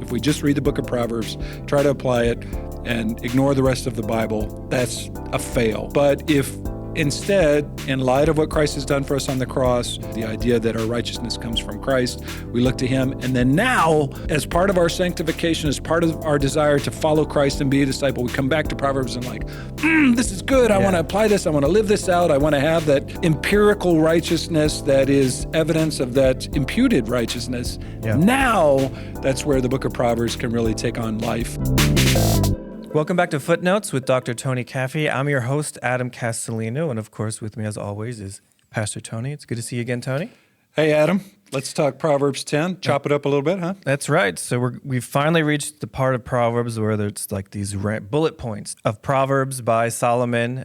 If we just read the book of Proverbs, try to apply it, and ignore the rest of the Bible, that's a fail. But if instead, in light of what Christ has done for us on the cross, the idea that our righteousness comes from Christ, we look to him. And then now, as part of our sanctification, as part of our desire to follow Christ and be a disciple, we come back to Proverbs and this is good. I want to apply this. I want to live this out. I want to have that empirical righteousness that is evidence of that imputed righteousness. Yeah. Now, that's where the book of Proverbs can really take on life. Welcome back to Footnotes with Dr. Tony Caffey. I'm your host, Adam Castellino, and of course with me as always is Pastor Tony. It's good to see you again, Tony. Hey, Adam. Let's talk Proverbs 10. Chop it up a little bit, huh? That's right. So we've finally reached the part of Proverbs where it's like these bullet points of Proverbs by Solomon,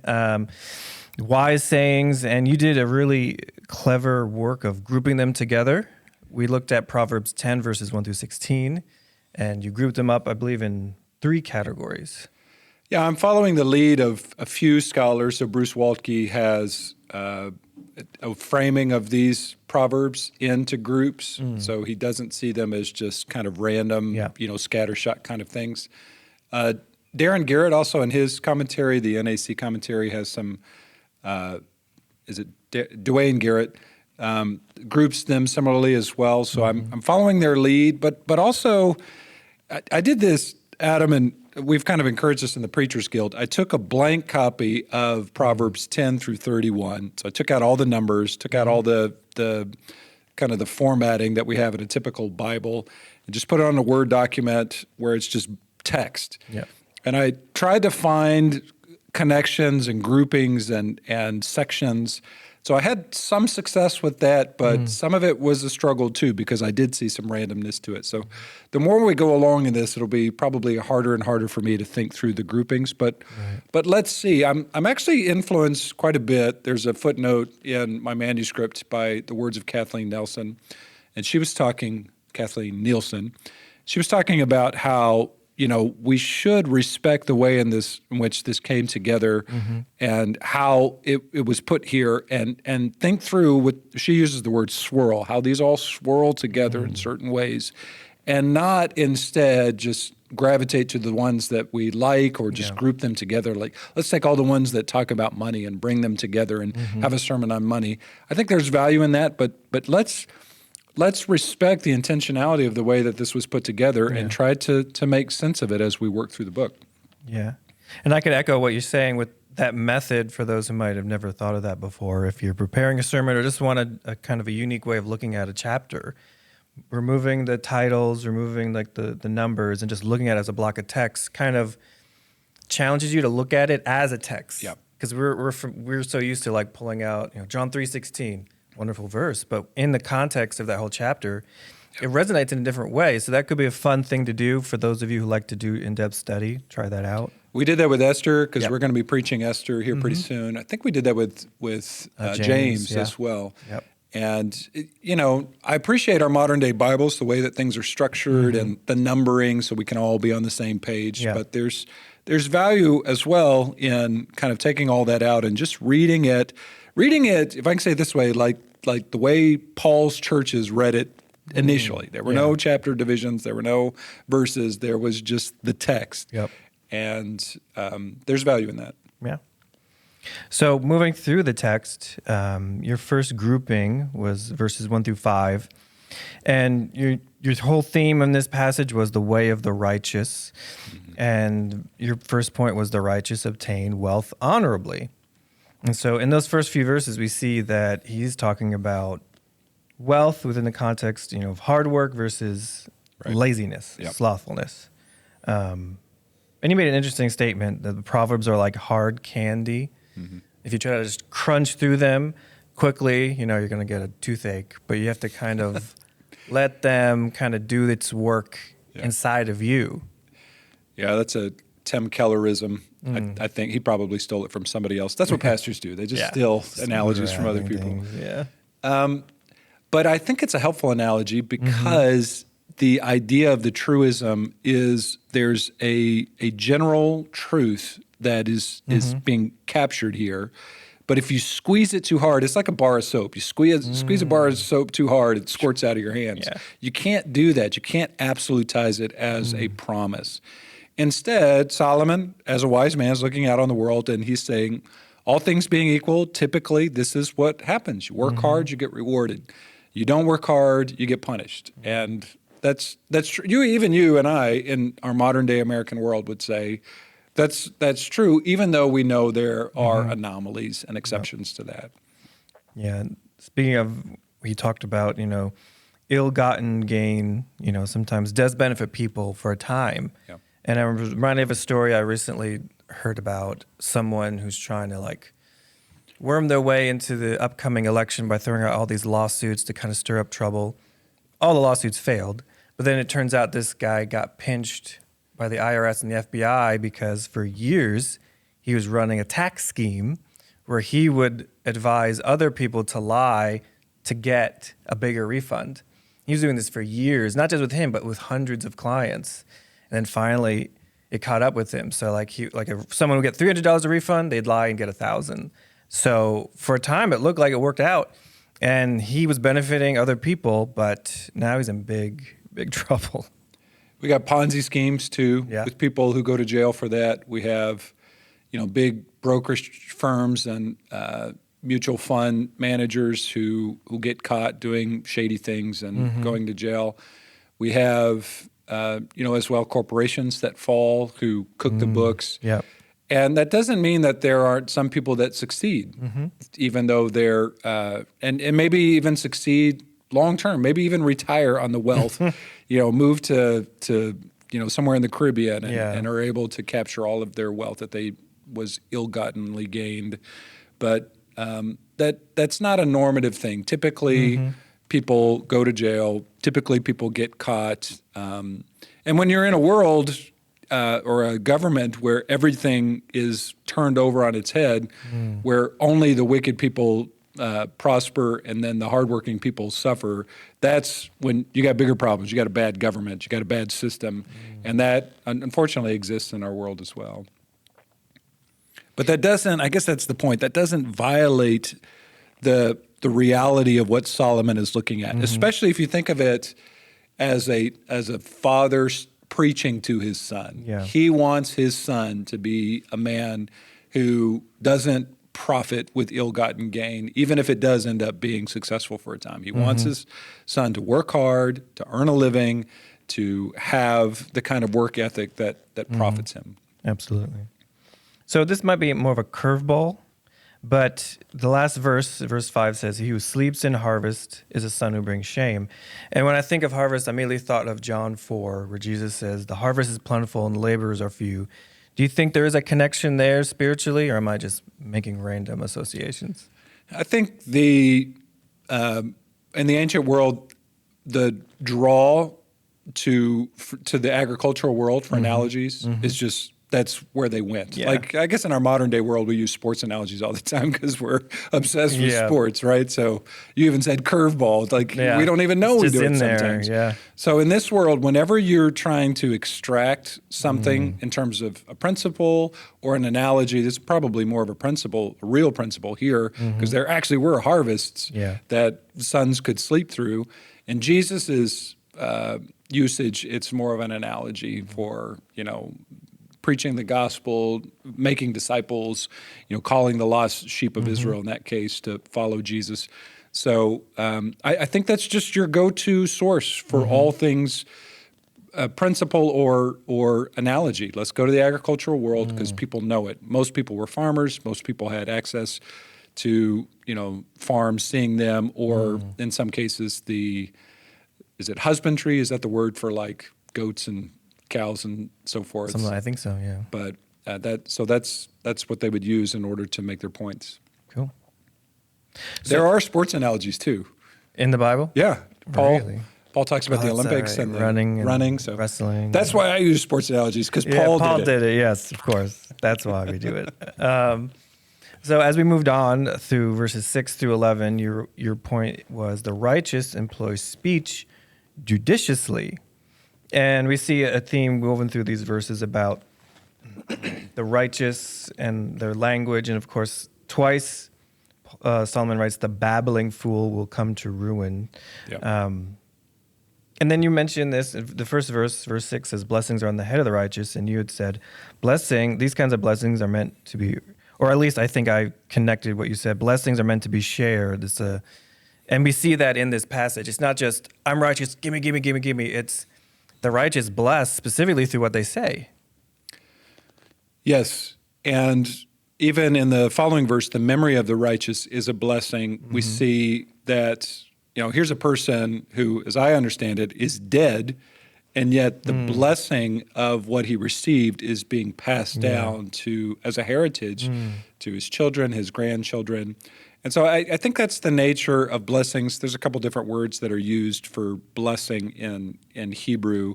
wise sayings, and you did a really clever work of grouping them together. We looked at Proverbs 10, verses 1 through 16, and you grouped them up, I believe, in 3 categories. Yeah, I'm following the lead of a few scholars. So Bruce Waltke has a framing of these proverbs into groups, so he doesn't see them as just kind of random, scattershot kind of things. Darren Garrett also in his commentary, the NAC commentary, has some, Dwayne Garrett, groups them similarly as well. So I'm following their lead, but also I did this, Adam, and we've kind of encouraged this in the Preachers Guild. I took a blank copy of Proverbs 10 through 31. So I took out all the numbers, took out all the kind of the formatting that we have in a typical Bible, and just put it on a Word document where it's just text. Yeah. And I tried to find connections and groupings and sections. So I had some success with that, but some of it was a struggle too, because I did see some randomness to it. So the more we go along in this, it'll be probably harder and harder for me to think through the groupings. But let's see. I'm actually influenced quite a bit. There's a footnote in my manuscript by the words of Kathleen Nielsen, and she was talking about how we should respect the way in which this came together and how it was put here and think through what she uses the word swirl, how these all swirl together in certain ways and not instead just gravitate to the ones that we like or just group them together. Like, let's take all the ones that talk about money and bring them together and have a sermon on money. I think there's value in that, but let's respect the intentionality of the way that this was put together and try to make sense of it as we work through the book. Yeah. And I could echo what you're saying with that method for those who might have never thought of that before. If you're preparing a sermon or just want a kind of a unique way of looking at a chapter, removing the titles, removing like the numbers, and just looking at it as a block of text kind of challenges you to look at it as a text. Yeah. Because we're so used to like pulling out John 3:16. Wonderful verse, but in the context of that whole chapter, it resonates in a different way. So that could be a fun thing to do for those of you who like to do in-depth study. Try that out. We did that with Esther because we're going to be preaching Esther here pretty soon. I think we did that with James as well. Yep. And, I appreciate our modern day Bibles, the way that things are structured and the numbering so we can all be on the same page. Yeah. But there's value as well in kind of taking all that out and just reading it, if I can say it this way, like the way Paul's churches read it initially. There were no chapter divisions. There were no verses. There was just the text. Yep. And there's value in that. Yeah. So moving through the text, your first grouping was verses 1 through 5. And your whole theme in this passage was the way of the righteous. And your first point was the righteous obtain wealth honorably. And so in those first few verses, we see that he's talking about wealth within the context, of hard work versus laziness, slothfulness. And you made an interesting statement that the Proverbs are like hard candy. If you try to just crunch through them quickly, you're going to get a toothache. But you have to kind of let them kind of do its work inside of you. Yeah, that's a Tim Kellerism. I think he probably stole it from somebody else. That's what pastors do. They just steal analogies from other people. But I think it's a helpful analogy because the idea of the truism is there's a general truth that is being captured here, But if you squeeze it too hard, it's like a bar of soap. You squeeze a bar of soap too hard, it squirts out of your hands. Yeah. You can't do that. You can't absolutize it as a promise. Instead, Solomon, as a wise man, is looking out on the world and he's saying, all things being equal, typically this is what happens. You work hard, you get rewarded. You don't work hard, you get punished. And that's true. Even you and I in our modern day American world would say that's true, even though we know there are anomalies and exceptions to that. Yeah. Speaking of, we talked about, ill-gotten gain, sometimes does benefit people for a time. Yeah. And I was reminded of a story I recently heard about someone who's trying to worm their way into the upcoming election by throwing out all these lawsuits to kind of stir up trouble. All the lawsuits failed, but then it turns out this guy got pinched by the IRS and the FBI because for years he was running a tax scheme where he would advise other people to lie to get a bigger refund. He was doing this for years, not just with him, but with hundreds of clients. And then finally it caught up with him. So if someone would get $300 a refund, they'd lie and get $1,000. So for a time, it looked like it worked out, and he was benefiting other people, but now he's in big, big trouble. We got Ponzi schemes too, Yeah. with people who go to jail for that. We have, big brokerage firms and mutual fund managers who get caught doing shady things and going to jail. We have, as well, corporations that fall who cook the books. Yep. And that doesn't mean that there aren't some people that succeed, even though they're, and maybe even succeed long term, maybe even retire on the wealth, move to somewhere in the Caribbean and are able to capture all of their wealth that they was ill-gottenly gained. But that's not a normative thing. Typically, people go to jail. Typically, people get caught. And when you're in a world or a government where everything is turned over on its head, where only the wicked people prosper and then the hardworking people suffer, that's when you got bigger problems. You got a bad government. You got a bad system. And that, unfortunately, exists in our world as well. But that doesn't, I guess that's the point, that doesn't violate the reality of what Solomon is looking at, especially if you think of it as a father preaching to his son. Yeah. He wants his son to be a man who doesn't profit with ill-gotten gain, even if it does end up being successful for a time. He wants his son to work hard, to earn a living, to have the kind of work ethic that profits him. Absolutely. So this might be more of a curveball, but the last verse 5 says, "He who sleeps in harvest is a son who brings shame." And when I think of harvest, I immediately thought of John 4, where Jesus says, "The harvest is plentiful and the laborers are few." Do you think there is a connection there spiritually, or am I just making random associations? I think in the ancient world, the draw to the agricultural world for analogies is just, that's where they went. Yeah. Like, I guess in our modern day world, we use sports analogies all the time because we're obsessed with sports, right? So you even said curveball. Like, we don't even know we It's do in it there, sometimes. yeah. So in this world, whenever you're trying to extract something in terms of a principle or an analogy, this is probably more of a principle, a real principle here, because there actually were harvests that sons could sleep through. In Jesus's usage, it's more of an analogy for, preaching the gospel, making disciples, calling the lost sheep of Israel in that case to follow Jesus. So I think that's just your go-to source for all things principle or analogy. Let's go to the agricultural world because people know it. Most people were farmers. Most people had access to farms, seeing them, or in some cases is it husbandry? Is that the word for like goats and cows and so forth? I think so, yeah. But that's what they would use in order to make their points. Cool. There are sports analogies too. In the Bible? Yeah, Really? Paul talks about the that's Olympics right. and the running, so wrestling. That's why I use sports analogies, because Yeah, Paul did it. Yes, of course. That's why we do it. So as we moved on through verses 6 through 11, your point was the righteous employs speech judiciously. And we see a theme woven through these verses about the righteous and their language. And of course, twice Solomon writes, the babbling fool will come to ruin. Yep. And then you mentioned this, the first verse 6 says, blessings are on the head of the righteous. And you had said, these kinds of blessings are meant to be, or at least I think I connected what you said, blessings are meant to be shared. And we see that in this passage. It's not just, I'm righteous, give me. It's the righteous blessed specifically through what they say. Yes. And even in the following verse, the memory of the righteous is a blessing. We see that, here's a person who, as I understand it, is dead, and yet the blessing of what he received is being passed down as a heritage to his children, his grandchildren. And so I think that's the nature of blessings. There's a couple different words that are used for blessing in Hebrew.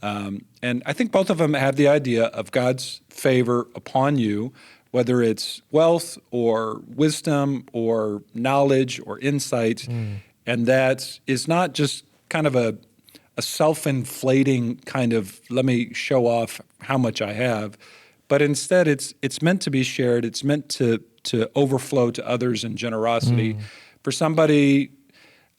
And I think both of them have the idea of God's favor upon you, whether it's wealth or wisdom or knowledge or insight. And that is not just kind of a self-inflating kind of, let me show off how much I have, but instead it's meant to be shared. It's meant to overflow to others in generosity. For somebody,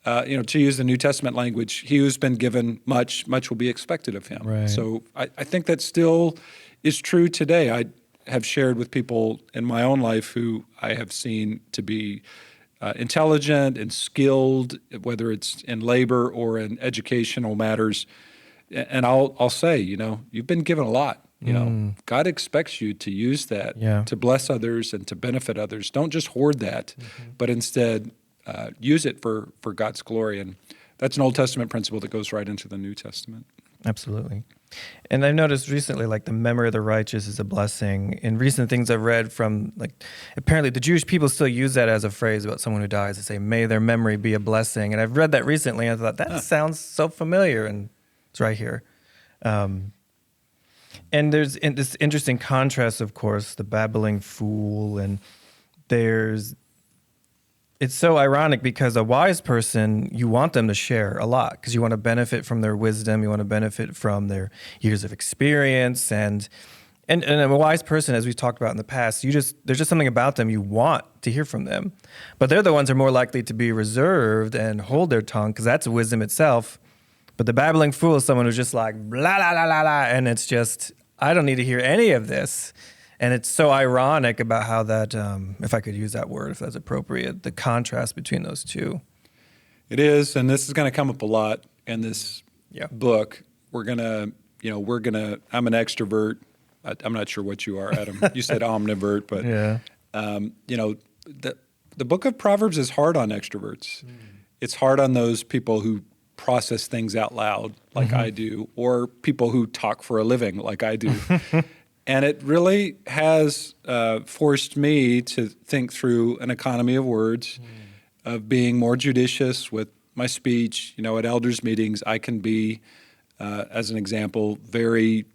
to use the New Testament language, he who's been given much will be expected of him. Right. So I think that still is true today. I have shared with people in my own life who I have seen to be intelligent and skilled, whether it's in labor or in educational matters. And I'll say, you've been given a lot. God expects you to use that to bless others and to benefit others. Don't just hoard that, but instead use it for God's glory. And that's an Old Testament principle that goes right into the New Testament. Absolutely. And I've noticed recently, the memory of the righteous is a blessing. In recent things I've read from, apparently the Jewish people still use that as a phrase about someone who dies. They say, may their memory be a blessing. And I've read that recently, and I thought, that sounds so familiar, and it's right here. And there's this interesting contrast, of course, the babbling fool, and it's so ironic because a wise person, you want them to share a lot because you want to benefit from their wisdom, you want to benefit from their years of experience, and a wise person, as we've talked about in the past, there's just something about them you want to hear from them. But they're the ones who are more likely to be reserved and hold their tongue because that's wisdom itself. But the babbling fool is someone who's just like, blah, blah, blah, blah, blah, and it's just, I don't need to hear any of this. And it's so ironic about how that, if I could use that word, if that's appropriate, the contrast between those two. It is, and this is going to come up a lot in this book. I'm an extrovert. I'm not sure what you are, Adam. You said omnivert, but the Book of Proverbs is hard on extroverts. It's hard on those people who process things out loud like I do, or people who talk for a living like I do. And it really has forced me to think through an economy of words, of being more judicious with my speech. At elders' meetings, I can be, as an example, very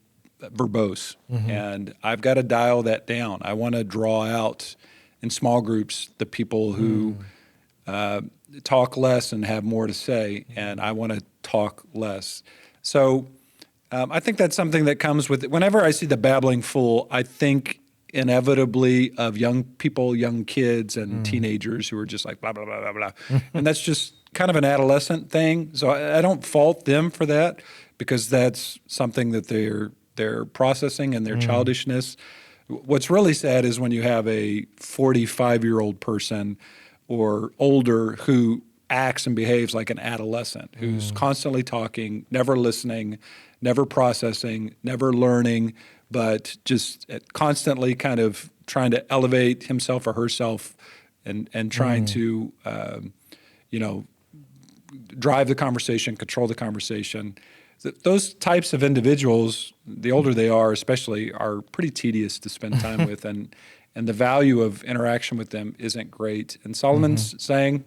verbose. And I've got to dial that down. I want to draw out in small groups the people who talk less and have more to say, and I want to talk less. So I think that's something that comes with it. Whenever I see the babbling fool, I think inevitably of young people, young kids, and teenagers who are just like blah, blah, blah, blah, blah. And that's just kind of an adolescent thing. So I don't fault them for that because that's something that they're processing in their childishness. What's really sad is when you have a 45-year-old person or older who acts and behaves like an adolescent, who's constantly talking, never listening, never processing, never learning, but just constantly kind of trying to elevate himself or herself and trying to, drive the conversation, control the conversation. Those types of individuals, the older they are especially, are pretty tedious to spend time with, and the value of interaction with them isn't great. And Solomon's saying,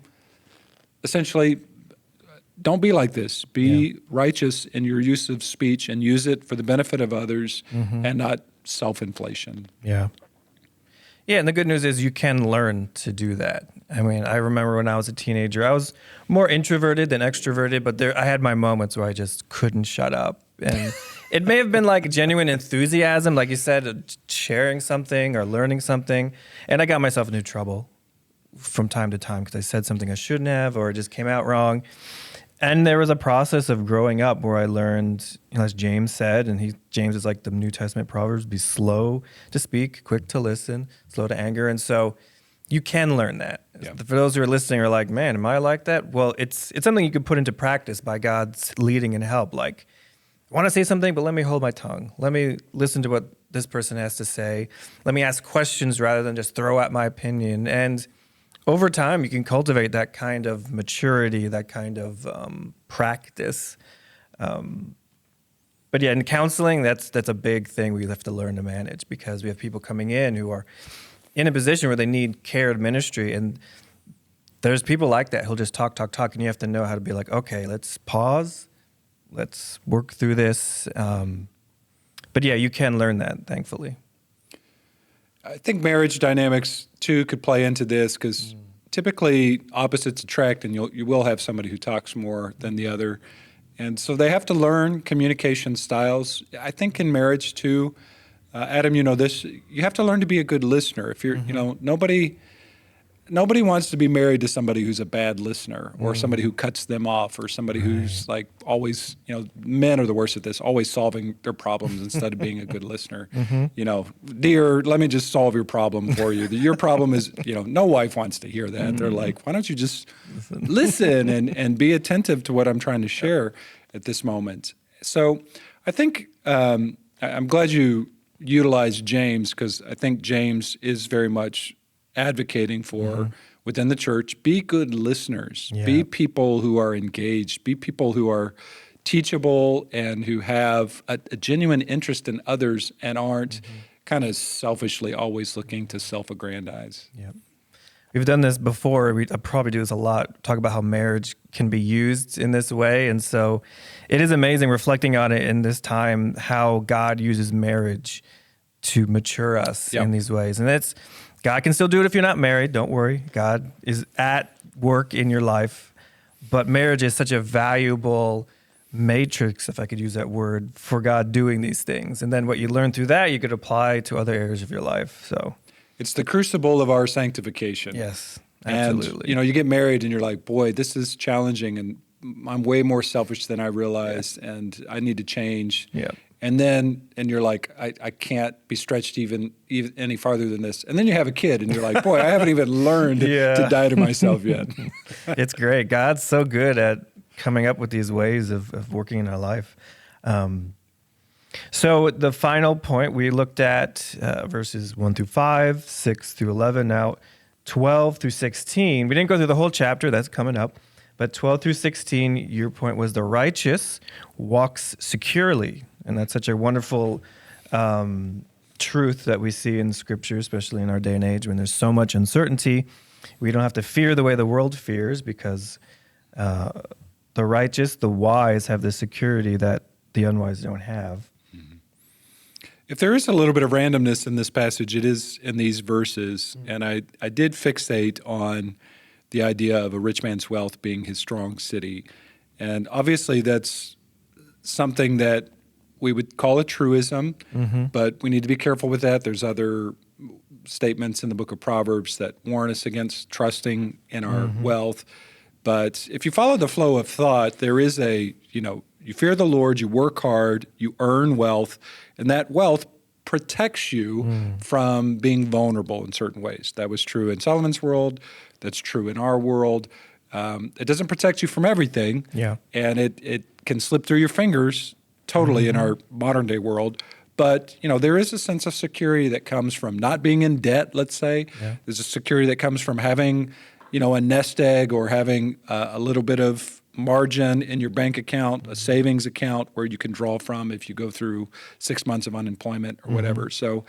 essentially, don't be like this. Be righteous in your use of speech and use it for the benefit of others and not self-inflation. Yeah. Yeah, and the good news is you can learn to do that. I mean, I remember when I was a teenager, I was more introverted than extroverted, but I had my moments where I just couldn't shut up. And it may have been like genuine enthusiasm, like you said, sharing something or learning something. And I got myself into trouble from time to time because I said something I shouldn't have or it just came out wrong. And there was a process of growing up where I learned, as James said, and James is like the New Testament Proverbs, be slow to speak, quick to listen, slow to anger. And so you can learn that. Yeah. For those who are listening are like, man, am I like that? Well, it's something you can put into practice by God's leading and help. Like, I want to say something, but let me hold my tongue. Let me listen to what this person has to say. Let me ask questions rather than just throw out my opinion. And over time, you can cultivate that kind of maturity, that kind of practice. But yeah, in counseling, that's a big thing we have to learn to manage because we have people coming in who are in a position where they need care and ministry. And there's people like that who'll just talk, and you have to know how to be like, okay, let's pause. Let's work through this. But yeah, you can learn that, thankfully. I think marriage dynamics too could play into this because typically opposites attract, and you will have somebody who talks more than the other, and so they have to learn communication styles. I think in marriage too, Adam, you know this. You have to learn to be a good listener. If you're, nobody wants to be married to somebody who's a bad listener or somebody who cuts them off or somebody who's like always, men are the worst at this, always solving their problems instead of being a good listener. Dear, let me just solve your problem for you. Your problem is, no wife wants to hear that. They're like, why don't you just listen and be attentive to what I'm trying to share at this moment. So I think I'm glad you utilized James because I think James is very much advocating for within the church, be good listeners, be people who are engaged, be people who are teachable and who have a genuine interest in others and aren't kind of selfishly always looking to self-aggrandize. Yep. We've done this before. I probably do this a lot, talk about how marriage can be used in this way. And so it is amazing reflecting on it in this time, how God uses marriage to mature us in these ways. And God can still do it if you're not married. Don't worry. God is at work in your life. But marriage is such a valuable matrix, if I could use that word, for God doing these things. And then what you learn through that, you could apply to other areas of your life. So it's the crucible of our sanctification. Yes, absolutely. And, you get married and you're like, boy, this is challenging and I'm way more selfish than I realized and I need to change. Yeah. And you're like, I can't be stretched even any farther than this. And then you have a kid and you're like, boy, I haven't even learned to die to myself yet. It's great. God's so good at coming up with these ways of working in our life. So the final point, we looked at verses 1 through 5, 6 through 11. Now, 12 through 16, we didn't go through the whole chapter. That's coming up. But 12 through 16, your point was the righteous walks securely. And that's such a wonderful truth that we see in Scripture, especially in our day and age when there's so much uncertainty. We don't have to fear the way the world fears because the righteous, the wise, have the security that the unwise don't have. If there is a little bit of randomness in this passage, it is in these verses. And I did fixate on the idea of a rich man's wealth being his strong city. And obviously that's something that we would call a truism, but we need to be careful with that. There's other statements in the Book of Proverbs that warn us against trusting in our wealth. But if you follow the flow of thought, there is you fear the Lord, you work hard, you earn wealth, and that wealth protects you from being vulnerable in certain ways. That was true in Solomon's world. That's true in our world. It doesn't protect you from everything, and it can slip through your fingers totally in our modern day world. But, there is a sense of security that comes from not being in debt, let's say. There's a security that comes from having, a nest egg or having a little bit of margin in your bank account, a savings account where you can draw from if you go through 6 months of unemployment or whatever. So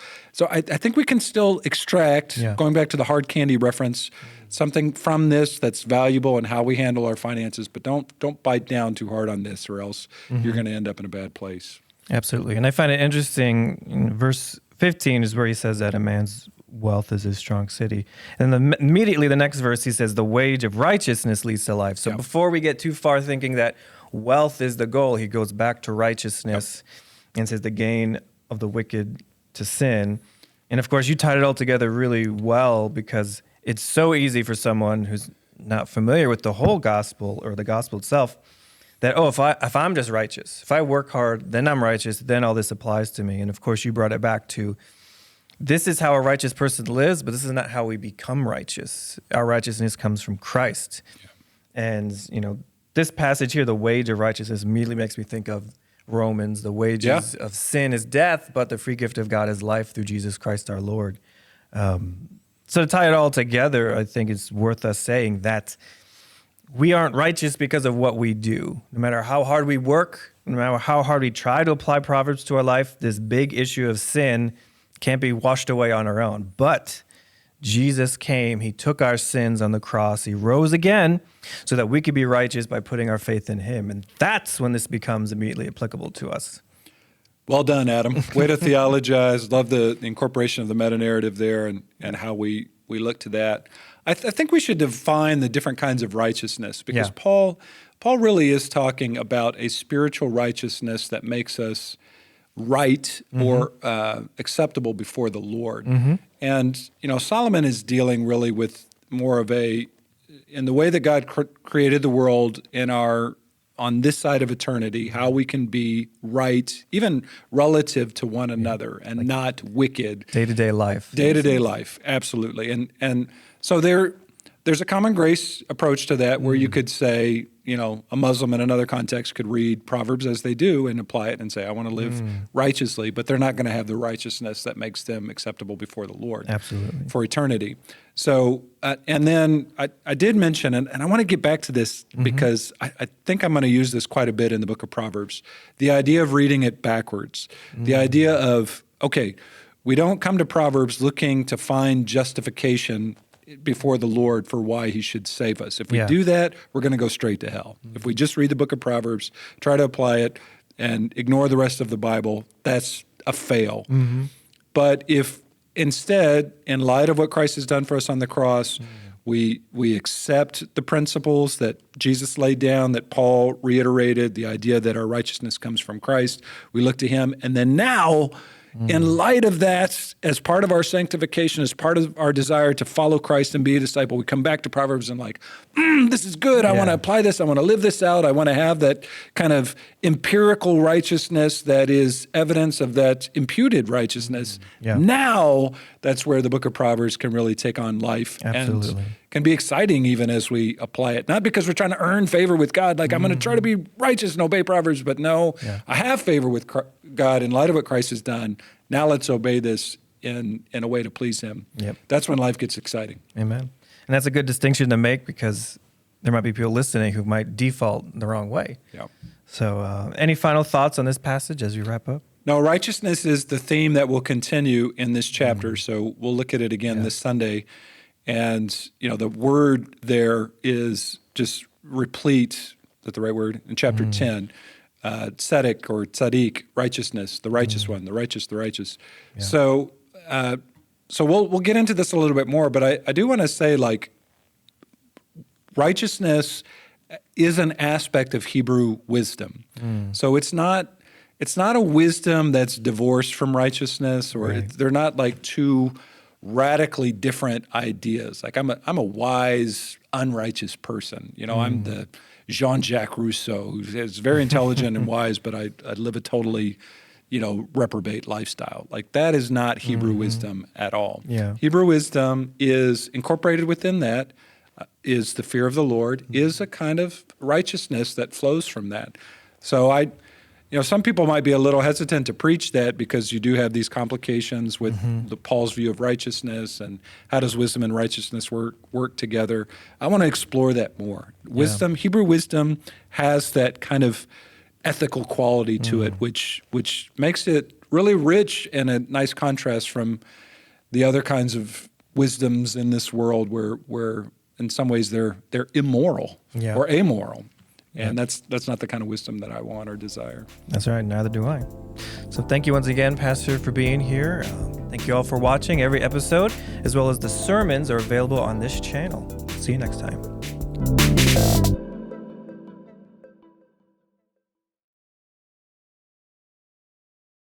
I think we can still extract, going back to the hard candy reference, something from this that's valuable in how we handle our finances, but don't bite down too hard on this or else you're going to end up in a bad place. Absolutely. And I find it interesting, in verse 15 is where he says that a man's wealth is his strong city. And then immediately the next verse, he says, the wage of righteousness leads to life. So before we get too far thinking that wealth is the goal, he goes back to righteousness and says the gain of the wicked to sin. And of course, you tied it all together really well because it's so easy for someone who's not familiar with the whole gospel or the gospel itself that, if I'm just righteous, if I work hard, then I'm righteous, then all this applies to me. And of course, you brought it back to this is how a righteous person lives, but this is not how we become righteous. Our righteousness comes from Christ. Yeah. And, this passage here, the wage of righteousness, immediately makes me think of Romans. The wages of sin is death, but the free gift of God is life through Jesus Christ our Lord. So to tie it all together, I think it's worth us saying that we aren't righteous because of what we do. No matter how hard we work, no matter how hard we try to apply Proverbs to our life, this big issue of sin can't be washed away on our own. But Jesus came, he took our sins on the cross, he rose again so that we could be righteous by putting our faith in him. And that's when this becomes immediately applicable to us. Well done, Adam. Way to theologize. Love the incorporation of the meta-narrative there and how we look to that. I think we should define the different kinds of righteousness because Paul really is talking about a spiritual righteousness that makes us right or acceptable before the Lord. And, Solomon is dealing really with more of in the way that God created the world on this side of eternity, how we can be right, even relative to one another and not wicked. Day-to-day life. Day-to-day life, absolutely. And so there's a common grace approach to that where you could say, a Muslim in another context could read Proverbs as they do and apply it and say, I want to live righteously, but they're not going to have the righteousness that makes them acceptable before the Lord. Absolutely. For eternity. So, and then I did mention, and I want to get back to this because I think I'm going to use this quite a bit in the Book of Proverbs, the idea of reading it backwards, the idea of, we don't come to Proverbs looking to find justification before the Lord for why he should save us. If we do that, we're going to go straight to hell. If we just read the Book of Proverbs, try to apply it, and ignore the rest of the Bible, that's a fail. But if instead, in light of what Christ has done for us on the cross, we accept the principles that Jesus laid down, that Paul reiterated, the idea that our righteousness comes from Christ, we look to him, and then now, in light of that, as part of our sanctification, as part of our desire to follow Christ and be a disciple, we come back to Proverbs and this is good. I want to apply this. I want to live this out. I want to have that kind of empirical righteousness that is evidence of that imputed righteousness. Now, that's where the Book of Proverbs can really take on life and can be exciting even as we apply it. Not because we're trying to earn favor with God, I'm going to try to be righteous and obey Proverbs, but no, I have favor with God in light of what Christ has done. Now let's obey this in a way to please him. That's when life gets exciting. Amen. And that's a good distinction to make because there might be people listening who might default the wrong way. So any final thoughts on this passage as we wrap up? No, righteousness is the theme that will continue in this chapter. So we'll look at it again this Sunday. And, the word there is just replete, is that the right word? In chapter 10, tzedek or tzaddik, righteousness, the righteous one, the righteous, the righteous. So we'll get into this a little bit more, but I do want to say, righteousness is an aspect of Hebrew wisdom. So it's not a wisdom that's divorced from righteousness, or they're not two radically different ideas. I'm a wise, unrighteous person. I'm the Jean-Jacques Rousseau, who is very intelligent and wise, but I live a totally, reprobate lifestyle. That is not Hebrew wisdom at all. Hebrew wisdom is incorporated within that, is the fear of the Lord, is a kind of righteousness that flows from that. So some people might be a little hesitant to preach that because you do have these complications with Paul's view of righteousness and how does wisdom and righteousness work together. I want to explore that more. Wisdom, Hebrew wisdom has that kind of ethical quality to it, which makes it really rich and a nice contrast from the other kinds of wisdoms in this world where in some ways they're immoral or amoral. And that's not the kind of wisdom that I want or desire. That's right. Neither do I. So thank you once again, Pastor, for being here. Thank you all for watching. Every episode, as well as the sermons, are available on this channel. See you next time.